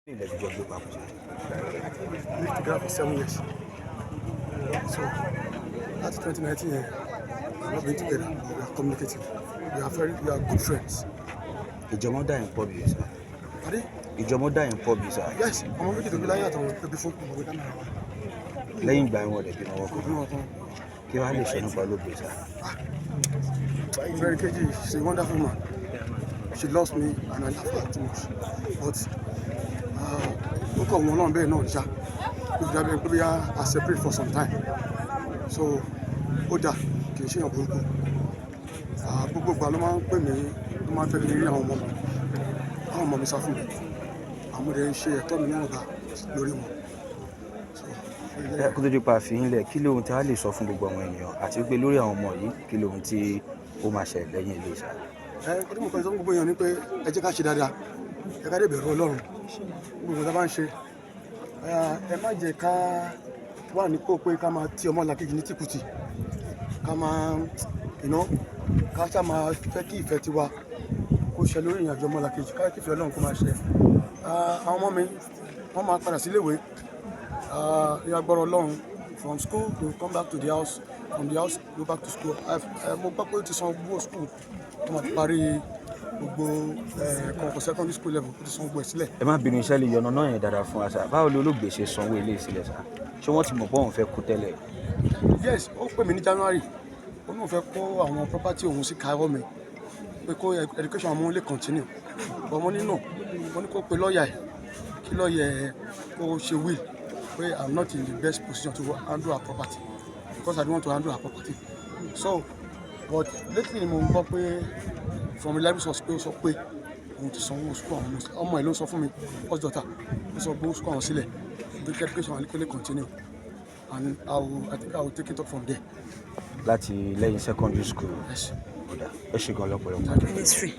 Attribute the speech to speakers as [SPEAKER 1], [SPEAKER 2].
[SPEAKER 1] Lived together for 7 years. So that's 2019. We've not been together, but we are communicating. We are good friends.
[SPEAKER 2] Ìjọmọ dá in public, sir.
[SPEAKER 1] Pardon?
[SPEAKER 2] Ìjọmọ dá in public, sir.
[SPEAKER 1] Yes, I'm ready to be like that on the before we can.
[SPEAKER 2] Lẹ́yìn ìgbà wọn dẹ̀ bí wọn kọ́.
[SPEAKER 1] No,
[SPEAKER 2] Kí wàá lè sọ nípa olóògbé, sir?
[SPEAKER 1] Very KG, she's a wonderful man. She loves me and I love her too much. But look at one bẹ́ẹ̀ náà ṣá. We are separate for some time. So ó dà kì í ṣe èèyàn burúkú. Gbogbo ìgbà ló máa ń pè mí, ló máa ń fẹ́ mi rí àwọn ọmọ mi. Àwọn ọmọ mi sá fún mi. Àwọn ọmọdé ń ṣe ẹ̀tọ́ mi níwọ̀nba lórí wọn.
[SPEAKER 2] Kó tó di pa àfihàn lẹ̀, kí lóhun tí a lè sọ fún gbogbo àwọn ènìyàn àti pé lórí àwọn ọmọ yìí kí lóhun tí ó máa ṣẹlẹ̀ lẹ́yìn ilé ìṣá.
[SPEAKER 1] Kó tó mọ̀ kan sọ fún gbogbo èèyàn ni pé ẹ jẹ́ ká ṣe dáadáa, ẹ ká dé bẹ̀rù Ọlọ́run. Gbogbo ìgbà bá ń ṣe, ẹ má jẹ́ ká wà nípò pé ká máa ti ọmọ làkejì ní tìkùtì, ká máa ká ṣá máa fẹ́ kí ìfẹ́ tiwa kó ṣe lórí ìrìnàjò ọmọ làkejì, ká kí ìfẹ́ Ọlọ́run kó máa ṣe. Àwọn ọmọ mi wọ́n máa padà sí iléèwé. Agbára Ọlọ́run, from school they will come back to the house, from the house go back to school. Mo gbọ́ pé ó ti san gbogbo school tó máa parí gbogbo kọ̀ọ̀kan secondary school level, ó ti san gbogbo ẹ̀ sílẹ̀.
[SPEAKER 2] Ẹ má bínú iṣẹ́ lè yọ̀nà náà yẹn dáadáa fún wa, sir. Báwo ni olóògbé ṣe sanwó ilé ìsílẹ̀, sir? Ṣé wọ́n ti mọ̀ pé òun fẹ́ kú tẹ́lẹ̀?
[SPEAKER 1] Yes, ó pè mí ní January. Ó náà fẹ́ kó àwọn property òun sí káwọ́ mi pé kó education àwọn lè continue. But mo ní no, mo ní kó pe lọ́ọ̀yà ẹ̀ kí lọ́ọ̀yà ẹ̀ kó ṣe will pé I'm not in the best position to handle her property because I don't want to handle her property. So, but lately mo gbọ́ pé from the library source pé ó sọ pé òun ti sanwó school àwọn ọmọ ẹ̀ ló sọ fún mi, first daughter ó sọ gbówó school àwọn sílẹ̀ pé education àwọn lè continue and I think I will take it up from there.
[SPEAKER 2] Láti lẹ́yìn secondary school.
[SPEAKER 1] Yes.
[SPEAKER 2] Ẹ ṣe gan lọ́pọ̀lọpọ̀.
[SPEAKER 1] Ministry.